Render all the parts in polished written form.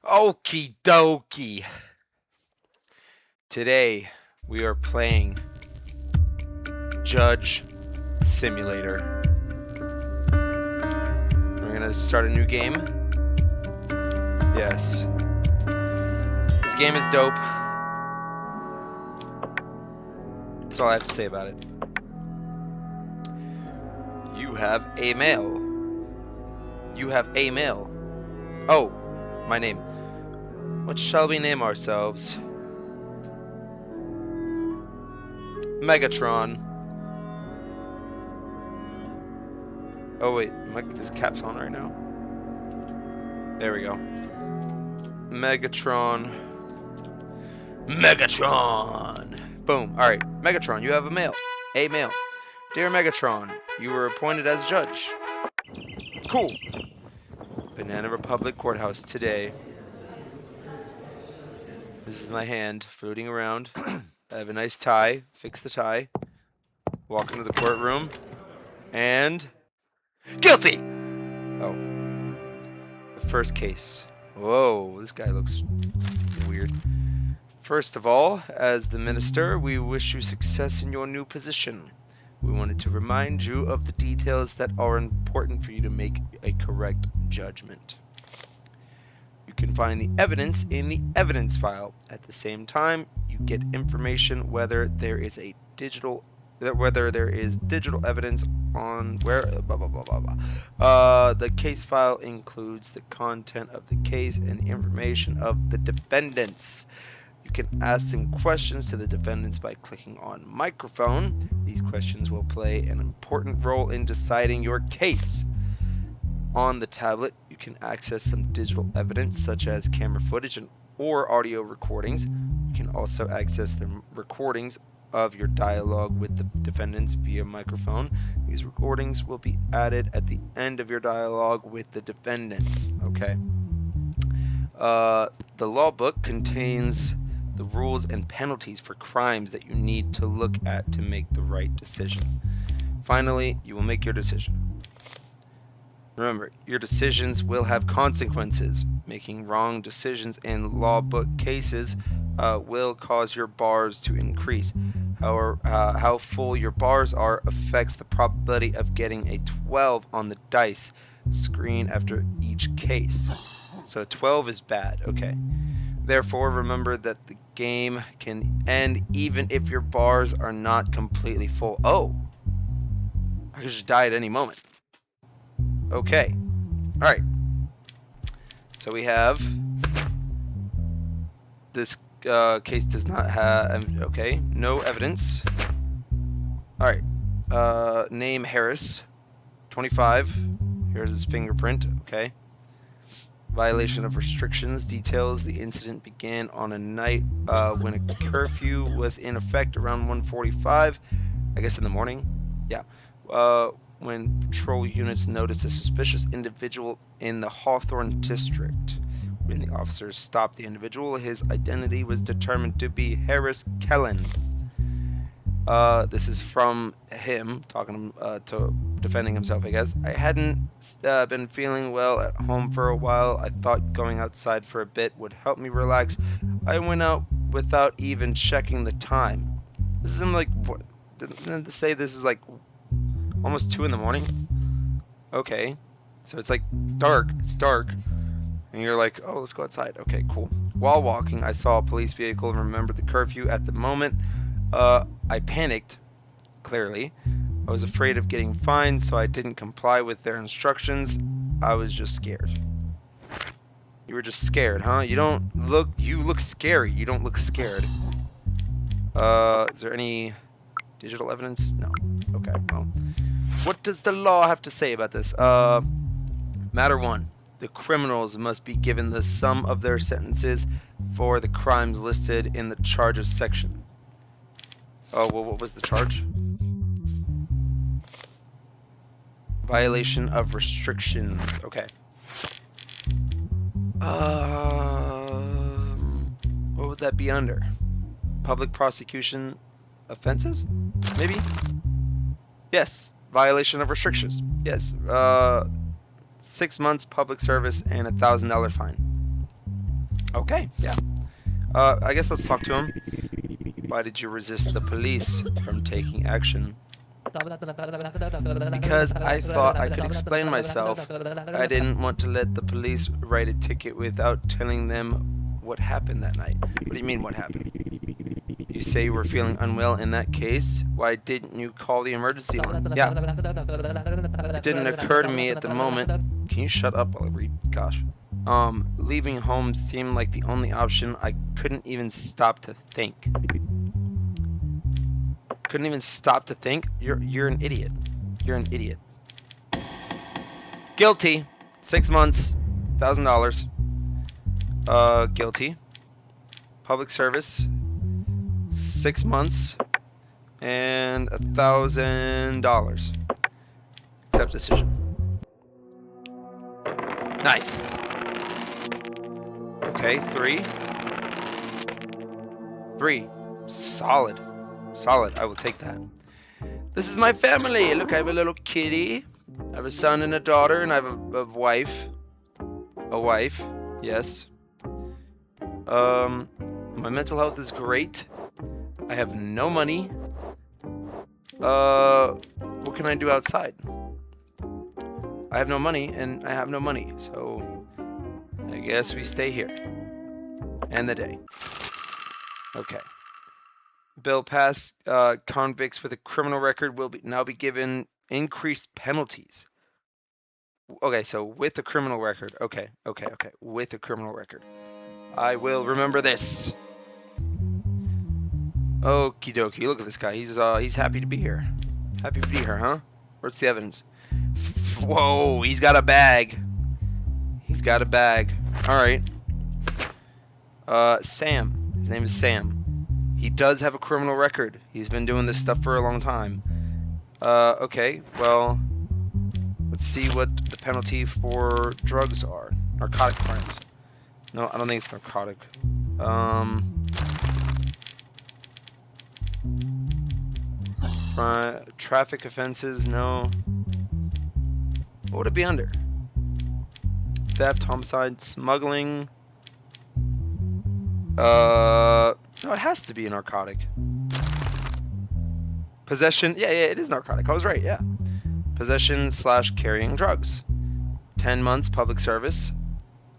Okie dokie. Today we are playing Judge Simulator. We're gonna start a new game. Yes. This game is dope. That's all I have to say about it. You have a mail. You have a mail. Oh, my name. What shall we name ourselves? Megatron. Oh wait, is caps on right now? There we go. Megatron. Megatron! Boom. Alright, Megatron, you have a mail. A mail. Dear Megatron, you were appointed as judge. Cool. Banana Republic Courthouse today. This is my hand floating around. I have a nice tie. Fix the tie. Walk into the courtroom. And... guilty! Oh. The first case. Whoa, this guy looks weird. First of all, as the minister, we wish you success in your new position. We wanted to remind you of the details that are important for you to make a correct judgment. You can find the evidence in the evidence file. At the same time, you get information whether there is digital evidence on where blah blah blah blah blah. The case file includes the content of the case and the information of the defendants. You can ask some questions to the defendants by clicking on microphone. These questions will play an important role in deciding your case. On the tablet, you can access some digital evidence such as camera footage or audio recordings. You can also access the recordings of your dialogue with the defendants via microphone. These recordings will be added at the end of your dialogue with the defendants. Okay. The law book contains the rules and penalties for crimes that you need to look at to make the right decision. Finally, you will make your decision. Remember, your decisions will have consequences. Making wrong decisions in law book cases will cause your bars to increase. However, how full your bars are affects the probability of getting a 12 on the dice screen after each case. So 12 is bad, okay. Therefore, remember that the game can end even if your bars are not completely full. Oh! I could just die at any moment. Okay. Alright. So we have... this case does not have... okay. No evidence. Alright. Name Harris. 25. Here's his fingerprint. Okay. Violation of restrictions details the incident began on a night when a curfew was in effect around 1:45, I guess in the morning. Yeah. When patrol units noticed a suspicious individual in the Hawthorne district. When the officers stopped the individual, his identity was determined to be Harris Kellen. This is from him talking to defending himself, I guess. I hadn't been feeling well at home for a while. I thought going outside for a bit would help me relax. I went out without even checking the time. This is like, what? Didn't it say this is like almost 2 in the morning? Okay, so it's like dark. It's dark, and you're like, oh, let's go outside. Okay, cool. While walking, I saw a police vehicle and remembered the curfew at the moment. I panicked, clearly. I was afraid of getting fined, so I didn't comply with their instructions. I was just scared. You were just scared, huh? You look scary. You don't look scared. Is there any digital evidence? No. Okay, well. What does the law have to say about this? Matter 1. The criminals must be given the sum of their sentences for the crimes listed in the charges section. Oh, well, what was the charge? Violation of restrictions. Okay. What would that be under? Public prosecution offenses? Maybe? Yes. Violation of restrictions. Yes. 6 months public service and $1,000 fine. Okay, yeah. I guess let's talk to him. Why did you resist the police from taking action? Because I thought I could explain myself. I didn't want to let the police write a ticket without telling them what happened that night. What do you mean, what happened? You say you were feeling unwell in that case. Why didn't you call the emergency line? Yeah. It didn't occur to me at the moment. Can you shut up while I read? Gosh. Leaving home seemed like the only option. I couldn't even stop to think. Couldn't even stop to think? You're an idiot. You're an idiot. Guilty. 6 months. $1,000. Guilty. Public service. 6 months. And $1,000. Accept decision. Nice. Okay, 3. 3. Solid. Solid. I will take that. This is my family. Look, I have a little kitty. I have a son and a daughter, and I have a wife. A wife. Yes. My mental health is great. I have no money. What can I do outside? I have no money, and I have no money, so I guess we stay here. End the day. Okay. Bill passed. Convicts with a criminal record will now be given increased penalties. Okay, so with a criminal record. Okay. With a criminal record. I will remember this. Okie dokie. Look at this guy. He's happy to be here. Happy to be here, huh? Where's the evidence? Whoa, he's got a bag. He's got a bag. Alright. Sam. His name is Sam. He does have a criminal record. He's been doing this stuff for a long time. Okay, well, let's see what the penalty for drugs are. Narcotic crimes. No, I don't think it's narcotic. Traffic offenses, no. What would it be under? Theft, homicide, smuggling. No, it has to be a narcotic. Possession. Yeah, it is narcotic. I was right, yeah. Possession / carrying drugs. 10 months public service.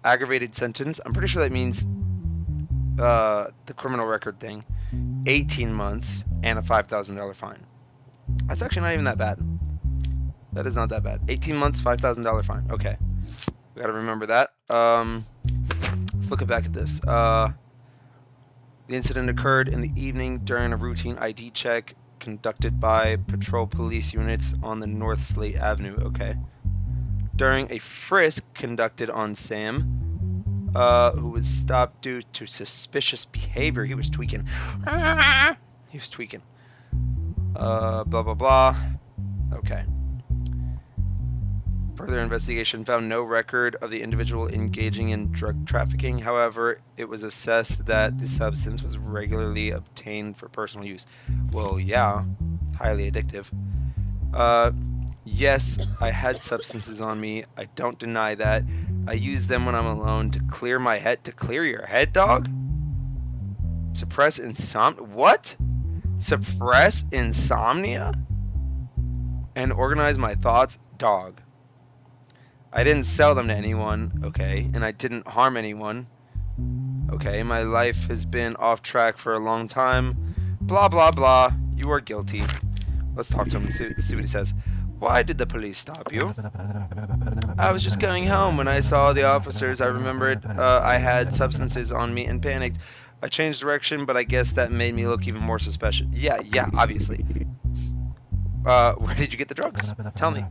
Aggravated sentence. I'm pretty sure that means the criminal record thing. 18 months and a $5,000 fine. That's actually not even that bad. That is not that bad. 18 months, $5,000 fine. Okay. We gotta remember that. Let's look back at this. The incident occurred in the evening during a routine ID check conducted by patrol police units on the North Slate Avenue. Okay. During a frisk conducted on Sam, who was stopped due to suspicious behavior. He was tweaking. He was tweaking. Blah, blah, blah. Okay. Further investigation found no record of the individual engaging in drug trafficking. However, it was assessed that the substance was regularly obtained for personal use. Well, yeah, highly addictive. Yes, I had substances on me. I don't deny that. I use them when I'm alone to clear my head. To clear your head, dog? Suppress insomnia? What? Suppress insomnia? And organize my thoughts? Dog. I didn't sell them to anyone, okay, and I didn't harm anyone. Okay, my life has been off track for a long time. Blah, blah, blah. You are guilty. Let's talk to him and see what he says. Why did the police stop you? I was just going home when I saw the officers. I remembered I had substances on me and panicked. I changed direction, but I guess that made me look even more suspicious. Yeah, obviously. Where did you get the drugs? Tell me.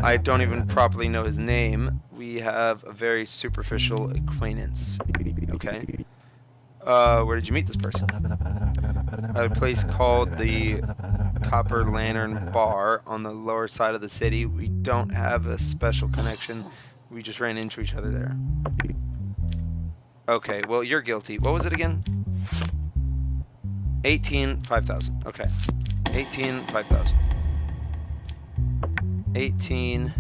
I don't even properly know his name. We have a very superficial acquaintance. Okay. Where did you meet this person? At a place called the Copper Lantern Bar on the lower side of the city. We don't have a special connection. We just ran into each other there. Okay, well, you're guilty. What was it again? 18, 5,000. Okay. 18, 5,000. 18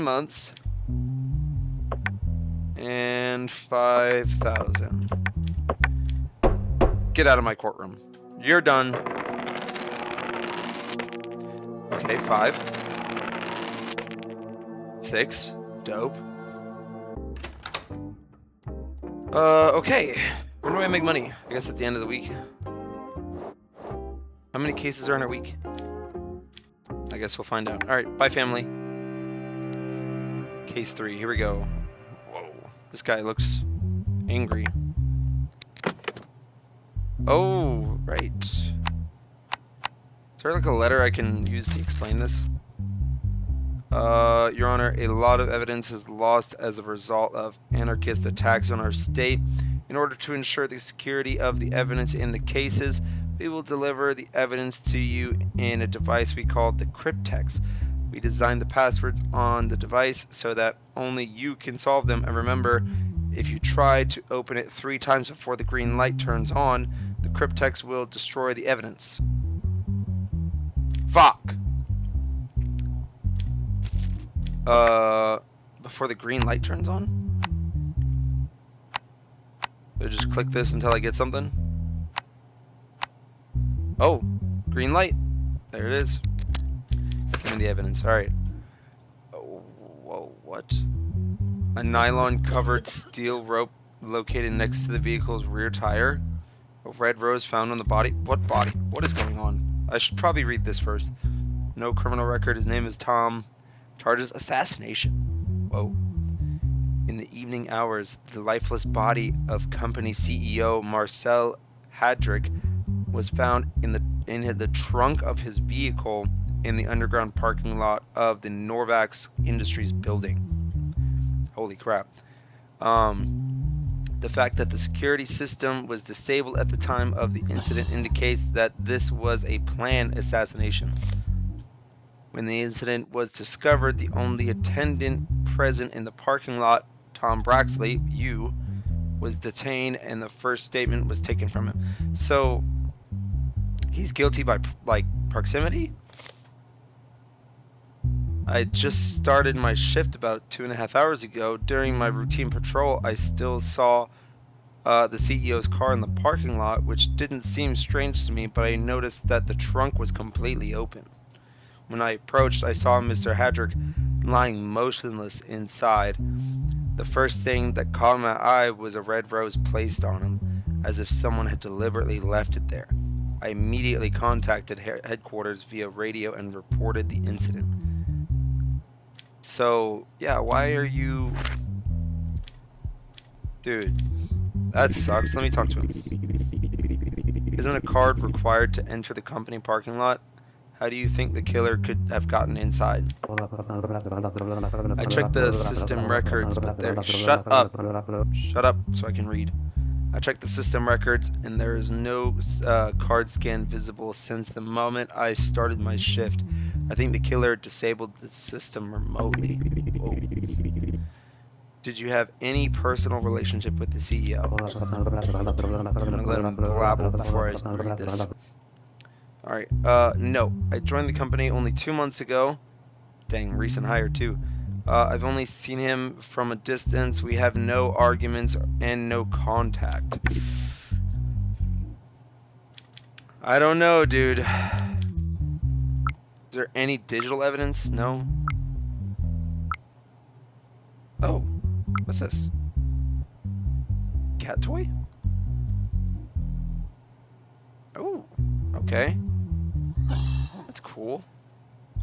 months. And and 5,000. Get out of my courtroom. You're done. Okay, 5. 6. Dope. Okay. When do I make money? I guess at the end of the week. How many cases are in a week? I guess we'll find out. Alright, bye family. Case 3, here we go. Whoa, this guy looks angry. Oh, right. Is there like a letter I can use to explain this? Your Honor, a lot of evidence is lost as a result of anarchist attacks on our state. In order to ensure the security of the evidence in the cases, we will deliver the evidence to you in a device we call the cryptex. We designed the passwords on the device so that only you can solve them. And remember, if you try to open it 3 times before the green light turns on, the cryptex will destroy the evidence. Fuck! Before the green light turns on? So just click this until I get something? Oh, green light. There it is. Give me the evidence. Alright. Oh, whoa, what? A nylon-covered steel rope located next to the vehicle's rear tire. A red rose found on the body. What body? What is going on? I should probably read this first. No criminal record. His name is Tom. Charges assassination. Whoa. In the evening hours, the lifeless body of company CEO Marcel Hadrick was found in the trunk of his vehicle in the underground parking lot of the Norvax Industries building. Holy crap. The fact that the security system was disabled at the time of the incident indicates that this was a planned assassination. When the incident was discovered, the only attendant present in the parking lot, Tom Braxley, was detained and the first statement was taken from him. So, he's guilty by, like, proximity? I just started my shift about 2.5 hours ago. During my routine patrol, I still saw the CEO's car in the parking lot, which didn't seem strange to me, but I noticed that the trunk was completely open. When I approached, I saw Mr. Hadrick lying motionless inside. The first thing that caught my eye was a red rose placed on him, as if someone had deliberately left it there. I immediately contacted headquarters via radio and reported the incident. So, yeah, why are you... Dude, that sucks. Let me talk to him. Isn't a card required to enter the company parking lot? How do you think the killer could have gotten inside? I checked the system records, but there... Shut up! Shut up so I can read. I checked the system records, and there is no card scan visible since the moment I started my shift. I think the killer disabled the system remotely. Whoa. Did you have any personal relationship with the CEO? I'm gonna let him blabble before I read this. Alright, no. I joined the company only 2 months ago. Dang, recent hire too. I've only seen him from a distance. We have no arguments and no contact. I don't know, dude. Is there any digital evidence? No. Oh, what's this? Cat toy? Oh, okay. That's cool.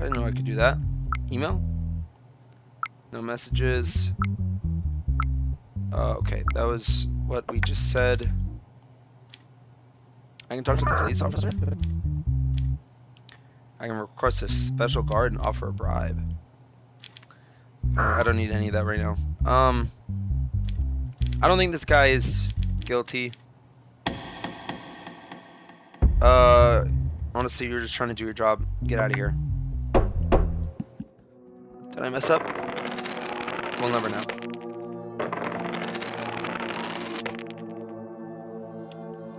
I didn't know I could do that. Email? No messages. Okay, that was what we just said. I can talk to the police officer? I can request a special guard and offer a bribe. I don't need any of that right now. I don't think this guy is guilty. Honestly, you're just trying to do your job. Get out of here. Did I mess up? We'll never know.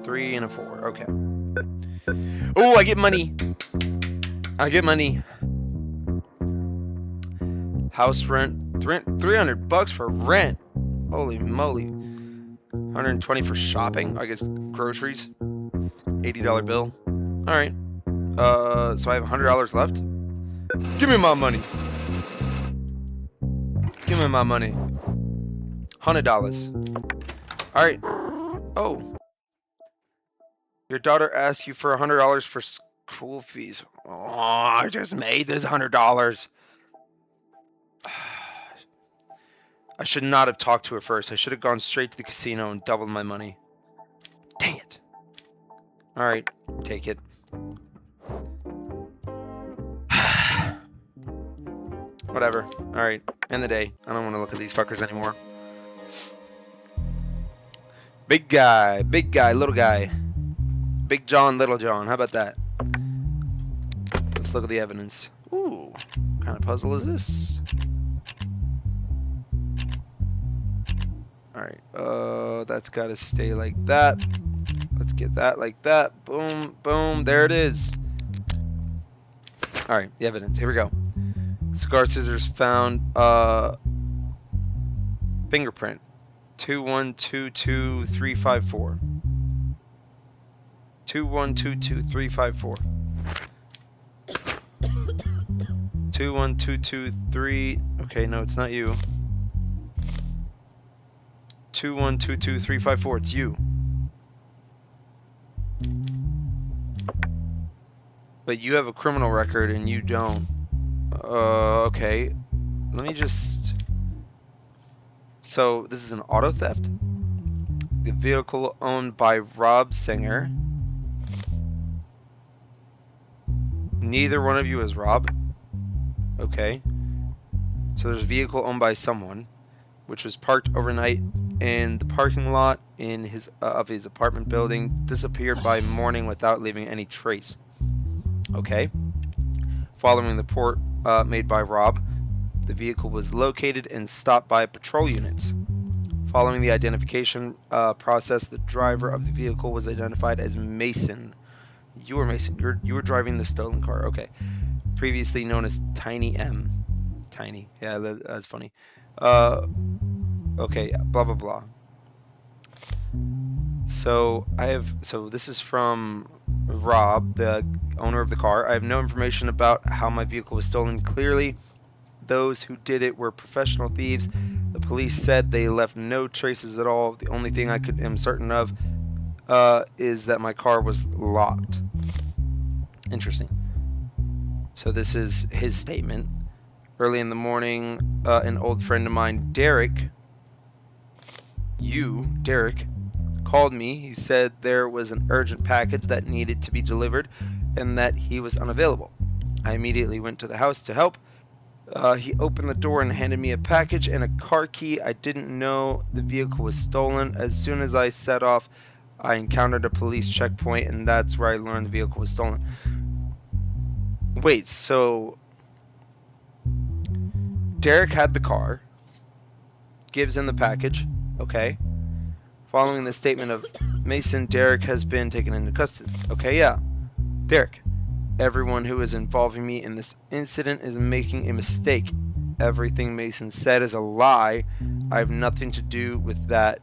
Three and a 4. Okay. Oh, I get money. I get money. House rent. $300 for rent. Holy moly. 120 for shopping, I guess groceries. $80 bill. Alright. So I have $100 left. Give me my money. Give me my money. $100. Alright. Oh. Your daughter asked you for $100 for school fees. Oh, I just made this $100. I should not have talked to her first. I should have gone straight to the casino and doubled my money. Dang it. Alright, take it. Whatever. Alright, end the day. I don't want to look at these fuckers anymore. Big guy, little guy. Big John, Little John. How about that? Let's look at the evidence. Ooh, what kind of puzzle is this? Alright, that's gotta stay like that. Let's get that like that. Boom, boom, there it is. Alright, the evidence. Here we go. Cigar scissors found, fingerprint. 2122354. 2122354. 21223. Okay, no, it's not you. 2122354. It's you. But you have a criminal record and you don't. Okay. Let me just. So this is an auto theft. The vehicle owned by Rob Singer. Neither one of you is Rob. Okay. So there's a vehicle owned by someone, which was parked overnight in the parking lot in of his apartment building. Disappeared by morning without leaving any trace. Okay. Following the report made by Rob, the vehicle was located and stopped by patrol units. Following the identification process, the driver of the vehicle was identified as Mason. You were Mason. You were driving the stolen car. Okay. Previously known as Tiny M. Tiny. Yeah, that's funny. Okay. Blah blah blah. So this is from Rob, the owner of the car. I have no information about how my vehicle was stolen. Clearly, those who did it were professional thieves. The police said they left no traces at all. The only thing I am certain of is that my car was locked. Interesting. So this is his statement. Early in the morning, an old friend of mine, Derek, called me. He said there was an urgent package that needed to be delivered and that he was unavailable. I immediately went to the house to help. He opened the door and handed me a package and a car key. I didn't know the vehicle was stolen. As soon as I set off, I encountered a police checkpoint, and that's where I learned the vehicle was stolen. Wait, so Derek had the car, gives him the package, okay. Following the statement of Mason, Derek has been taken into custody. Okay, yeah. Derek, everyone who is involving me in this incident is making a mistake. Everything Mason said is a lie. I have nothing to do with that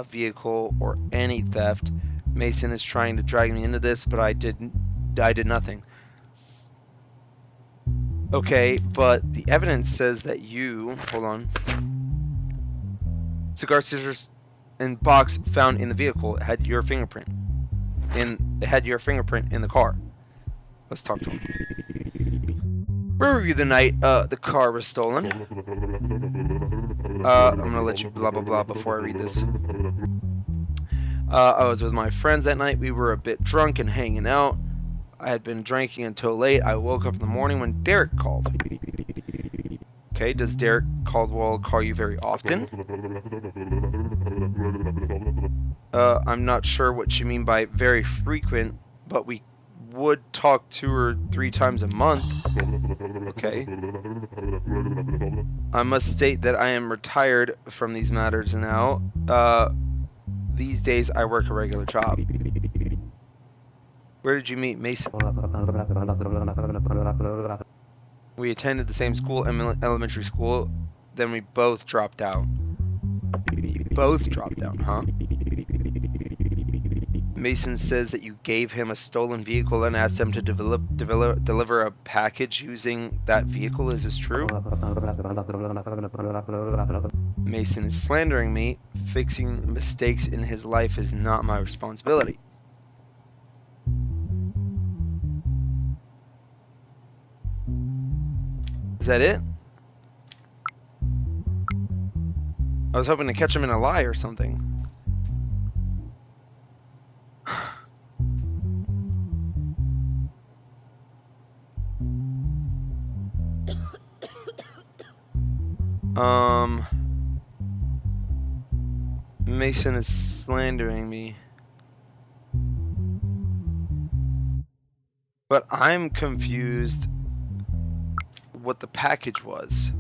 vehicle or any theft. Mason is trying to drag me into this, but I did nothing. Okay, but the evidence says that you, hold on. Cigar scissors and box found in the vehicle had your fingerprint. It had your fingerprint in the car. Let's talk to him. Where were you the night the car was stolen? I'm gonna let you blah blah blah before I read this. I was with my friends that night. We were a bit drunk and hanging out. I had been drinking until late. I woke up in the morning when Derek called. Okay, does Derek Caldwell call you very often? I'm not sure what you mean by very frequent, but we would talk 2 or 3 times a month. Okay. I must state that I am retired from these matters now. These days I work a regular job. Where did you meet Mason? We attended the same school, elementary school, then we both dropped out. both dropped down, huh? Mason says that you gave him a stolen vehicle and asked him to deliver a package using that vehicle. Is this true? Mason is slandering me. Fixing mistakes in his life is not my responsibility. Is that it? I was hoping to catch him in a lie or something. Mason is slandering me. But I'm confused what the package was.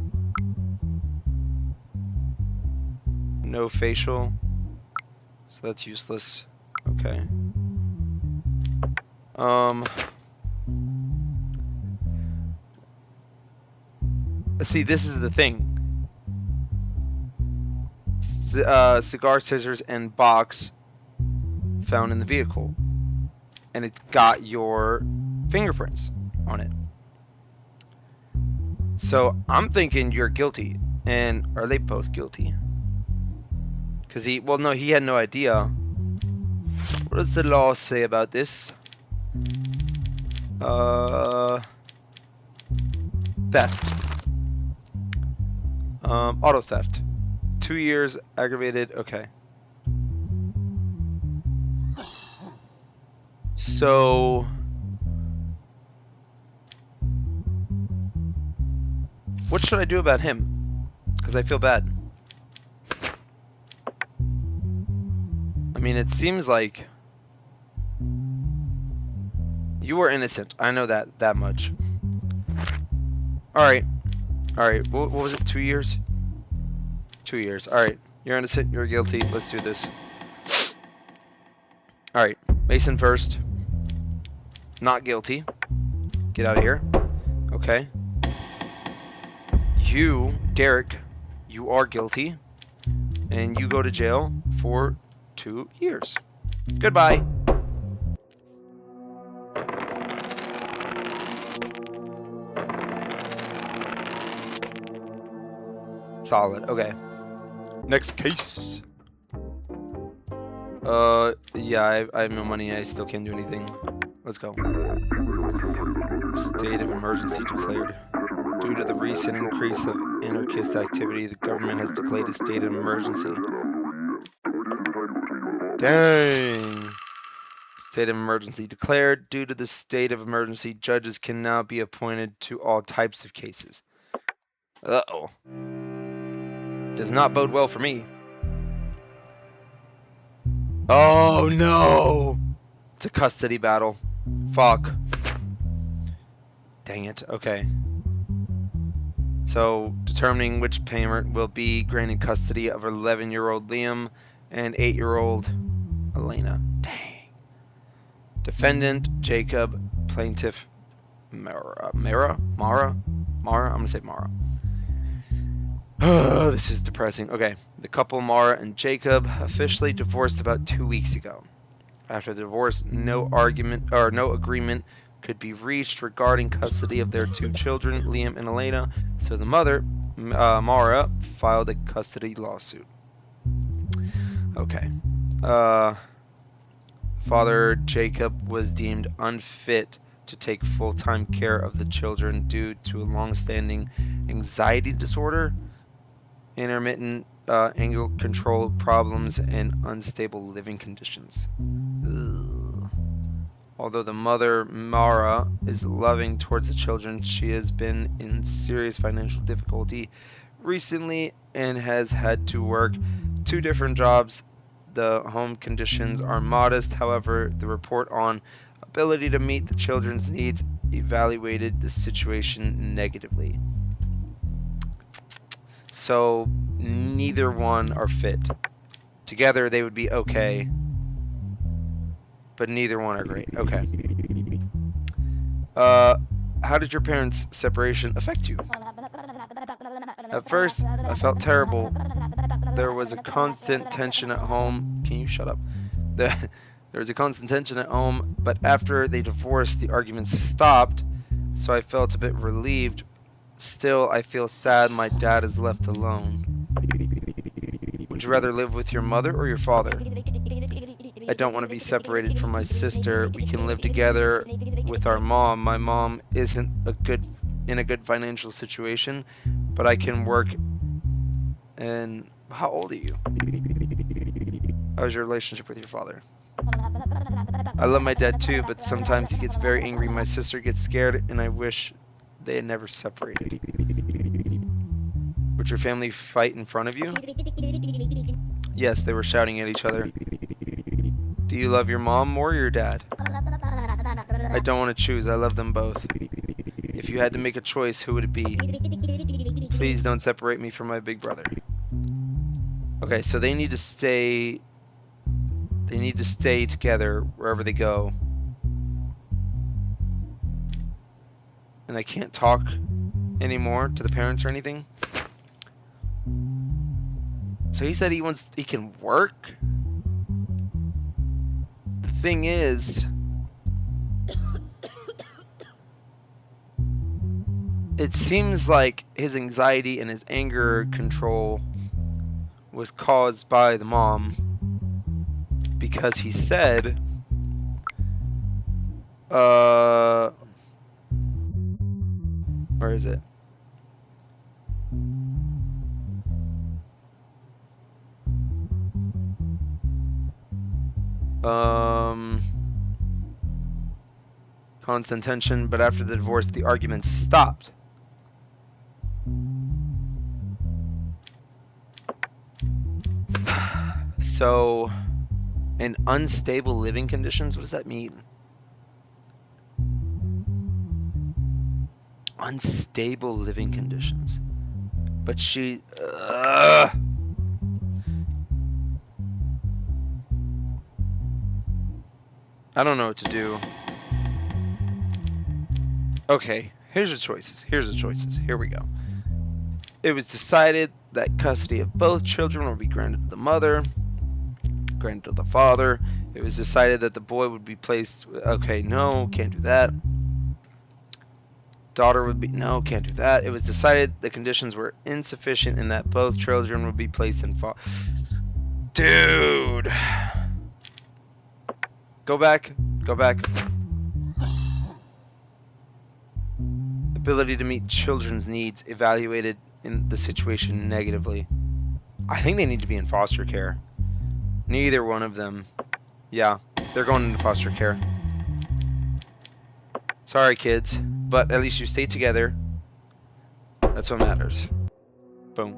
No facial. So that's useless. Okay. See, this is the thing. Cigar, scissors, and box found in the vehicle. And it's got your fingerprints on it. So I'm thinking you're guilty. And are they both guilty? Because he had no idea. What does the law say about this? Theft. Auto theft. 2 years aggravated. Okay. So what should I do about him? Because I feel bad. I mean, it seems like you were innocent. I know that much. Alright. Alright. What was it? 2 years? 2 years. Alright. You're innocent. You're guilty. Let's do this. Alright. Mason first. Not guilty. Get out of here. Okay. You, Derek, you are guilty. And you go to jail for 2 years. Goodbye. Solid. Okay. Next case. Yeah, I have no money. I still can't do anything. Let's go. State of emergency declared. Due to the recent increase of anarchist activity, the government has declared a state of emergency. Dang. State of emergency declared. Due to the state of emergency, judges can now be appointed to all types of cases. Uh-oh. Does not bode well for me. Oh no! It's a custody battle. Fuck. Dang it. Okay. So, determining which parent will be granted custody of 11-year-old Liam and 8-year-old Elena. Dang. Defendant Jacob, plaintiff Mara. I'm gonna say Mara. Oh, this is depressing. Okay. The couple Mara and Jacob officially divorced about 2 weeks ago. After the divorce, no agreement could be reached regarding custody of their 2 children, Liam and Elena. So the mother, Mara, filed a custody lawsuit. Okay. Father Jacob was deemed unfit to take full-time care of the children due to a long-standing anxiety disorder, intermittent anger control problems, and unstable living conditions. Ugh. Although the mother, Mara, is loving towards the children, she has been in serious financial difficulty recently and has had to work 2 different jobs. The home conditions are modest. However, the report on ability to meet the children's needs evaluated the situation negatively. So neither one are fit. Together they would be okay, but neither one are great. Okay. How did your parents' separation affect you? At first, I felt terrible. There was a constant tension at home. Can you shut up? There was a constant tension at home, but after they divorced, the arguments stopped, so I felt a bit relieved. Still, I feel sad my dad is left alone. Would you rather live with your mother or your father? I don't want to be separated from my sister. We can live together with our mom. My mom isn't in a good financial situation, but I can work. And how old are you? How's your relationship with your father? I love my dad too, but sometimes he gets very angry. My sister gets scared, and I wish they had never separated. Would your family fight in front of you? Yes, they were shouting at each other. Do you love your mom more or your dad? I don't want to choose. I love them both. If you had to make a choice, who would it be? Please don't separate me from my big brother. Okay, so they need to stay together wherever they go. And I can't talk anymore to the parents or anything. So he said he can work. The thing is, it seems like his anxiety and his anger control was caused by the mom, because he said, where is it? Constant tension, but after the divorce, the arguments stopped. So, in unstable living conditions, what does that mean? Unstable living conditions. But she... I don't know what to do. Okay, here's the choices. Here we go. It was decided that custody of both children would be granted to the mother, granted to the father. It was decided that the boy would be placed... Okay, no, can't do that. Daughter would be... No, can't do that. It was decided the conditions were insufficient and that both children would be placed in... Dude! Go back. Ability to meet children's needs evaluated in the situation negatively. I think they need to be in foster care. Neither one of them. Yeah, they're going into foster care. Sorry, kids, but at least you stay together. That's what matters. Boom.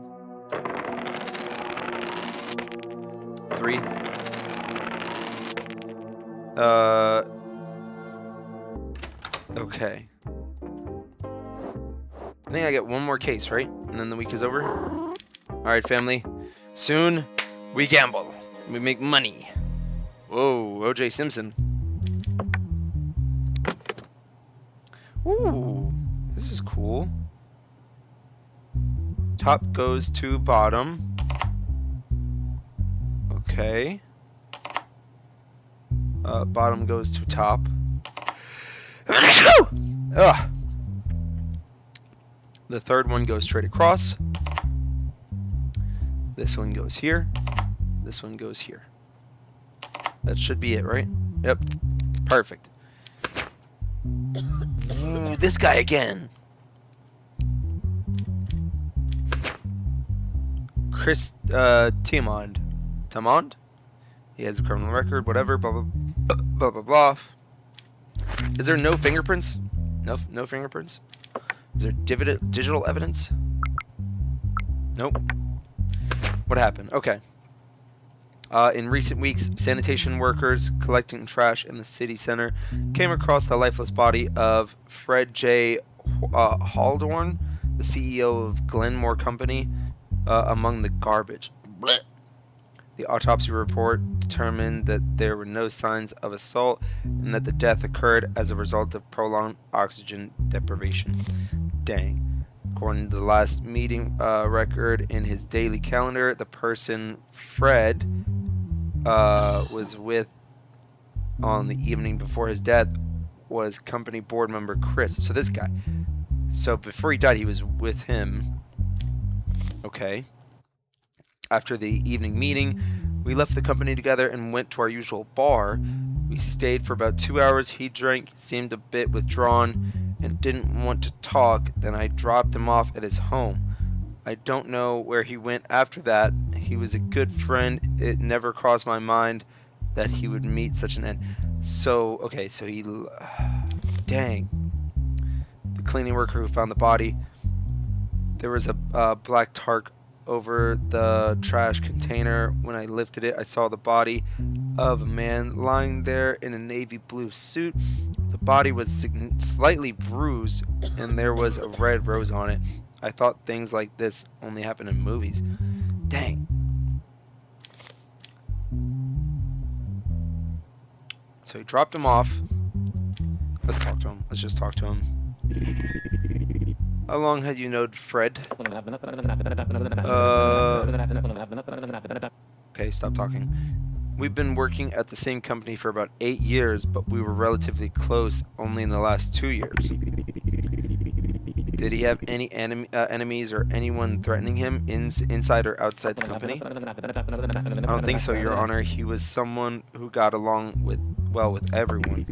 3. Okay. I think I get one more case, right? And then the week is over. Alright, family. Soon, we gamble. We make money. Whoa, O.J. Simpson. Ooh, this is cool. Top goes to bottom. Okay. Bottom goes to top. Ugh. The third one goes straight across. This one goes here. This one goes here. That should be it, right? Yep. Perfect. Ooh, this guy again. Chris Timond. Timond? He has a criminal record, whatever, blah, blah, blah, blah, blah. Is there no fingerprints? No fingerprints? Is there digital evidence? Nope. What happened? Okay. In recent weeks, sanitation workers collecting trash in the city center came across the lifeless body of Fred J. Haldorn, the CEO of Glenmore Company, among the garbage. Blech. The autopsy report determined that there were no signs of assault and that the death occurred as a result of prolonged oxygen deprivation. Dang. According to the last meeting record in his daily calendar, the person Fred was with on the evening before his death was company board member Chris. So this guy. So before he died, he was with him. Okay. After the evening meeting, we left the company together and went to our usual bar. We stayed for about 2 hours. He drank, seemed a bit withdrawn, and didn't want to talk. Then I dropped him off at his home. I don't know where he went after that. He was a good friend. It never crossed my mind that he would meet such an end. So, okay, so he... Dang. The cleaning worker who found the body. There was a black tarp over the trash container. When I lifted it, I saw the body of a man lying there in a navy blue suit. The body was slightly bruised, and there was a red rose on it. I thought things like this only happen in movies. Dang. So he dropped him off. Let's talk to him. Let's just talk to him. How long had you known Fred? Okay, stop talking. We've been working at the same company for about 8 years, but we were relatively close only in the last 2 years. Did he have any enemies or anyone threatening him inside or outside the company? I don't think so, Your Honor. He was someone who got along well with everyone.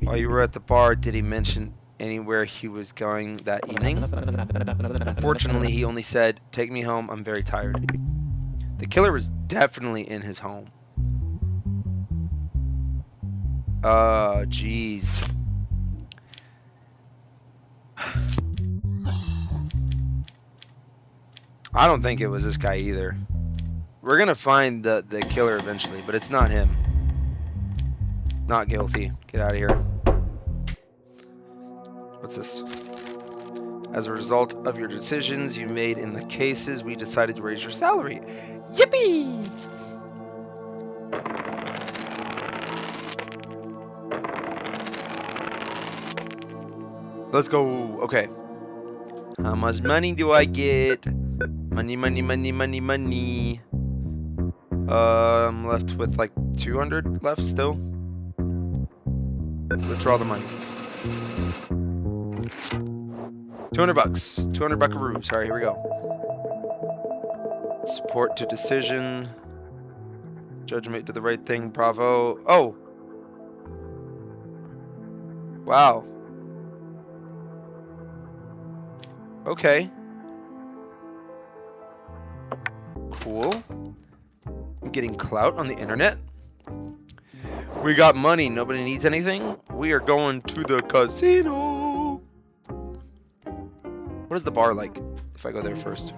While you were at the bar, did he mention anywhere he was going that evening? Unfortunately, he only said, "Take me home, I'm very tired." The killer was definitely in his home. Jeez. I don't think it was this guy either. We're gonna find the killer eventually, but it's not him. Not guilty. Get out of here. What's this? As a result of your decisions you made in the cases, we decided to raise your salary. Yippee! Let's go. Okay. How much money do I get? Money, money, money, money, money. I'm left with like 200 left still. Withdraw the money. 200 bucks. 200 buckaroos. Alright, here we go. Support to decision. Judgment did the right thing. Bravo. Oh! Wow. Okay. Cool. I'm getting clout on the internet. We got money. Nobody needs anything. We are going to the casino. What is the bar like if I go there first?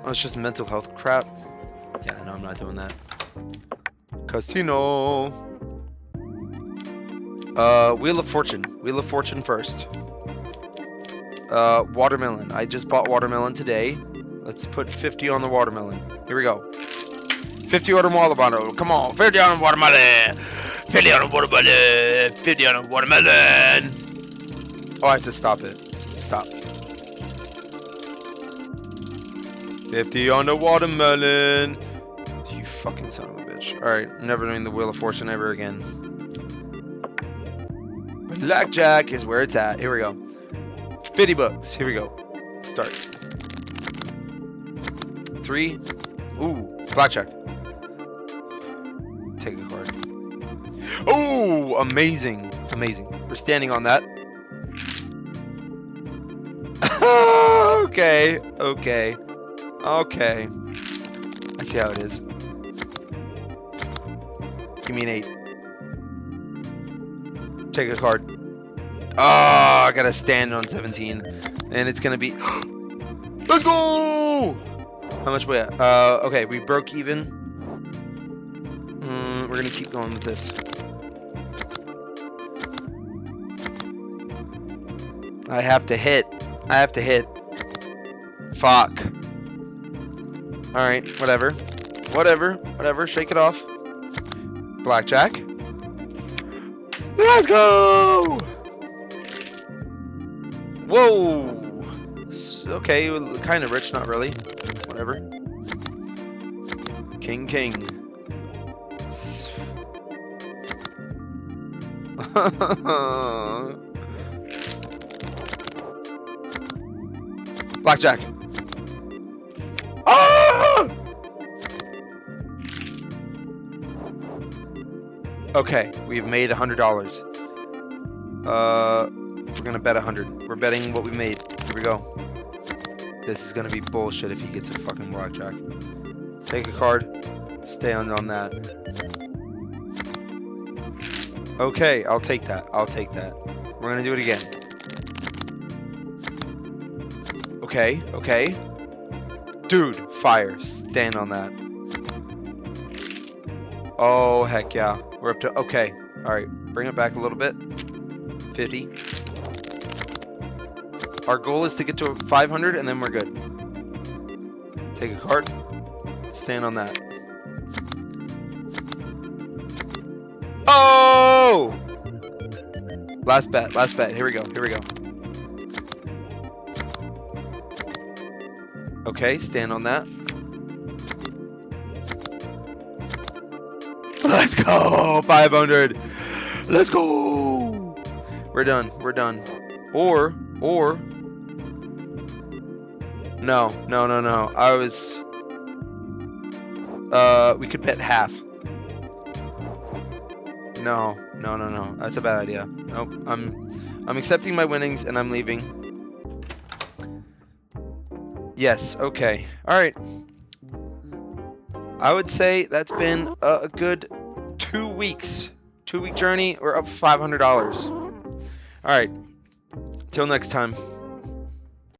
Oh, it's just mental health crap. Yeah, no, I'm not doing that. Casino. Wheel of Fortune. Wheel of Fortune first. Watermelon. I just bought watermelon today. Let's put 50 on the watermelon. Here we go. 50 on the watermelon. Come on. 50 on the watermelon. 50 on the watermelon. 50 on the watermelon. Oh, I have to stop it. Stop. 50 on the watermelon. You fucking son of a bitch. Alright, never doing the Wheel of Fortune ever again. Blackjack is where it's at. Here we go. 50 bucks. Here we go. Start. 3. Ooh, blackjack. Take a card. Oh, amazing. Amazing. We're standing on that. Okay. Okay. Okay. I see how it is. Give me an 8. Take a card. Oh, I gotta stand on 17. And it's gonna be... Let's go! How much we at? Okay, we broke even. We're gonna keep going with this. I have to hit. I have to hit. Fuck. Alright, whatever. Whatever. Whatever. Shake it off. Blackjack. Let's go! Whoa! Okay, kind of rich, not really. Whatever. King. Blackjack. Ah! Okay, we've made $100. We're gonna bet 100. We're betting what we made. Here we go. This is gonna be bullshit if he gets a fucking blackjack. Take a card. Stay on that. Okay, I'll take that. I'll take that. We're gonna do it again. Okay. Dude, fire. Stand on that. Oh, heck yeah. We're up to... Okay. Alright, bring it back a little bit. 50. Our goal is to get to 500 and then we're good. Take a card. Stand on that. Oh! Last bet. Here we go. Okay, stand on that. Let's go! 500! Let's go! We're done. Or... No. I was... we could bet half. No. That's a bad idea. Nope. I'm accepting my winnings and I'm leaving. Yes, okay. Alright. I would say that's been a good 2 weeks. 2-week journey. We're up $500. Alright. Till next time.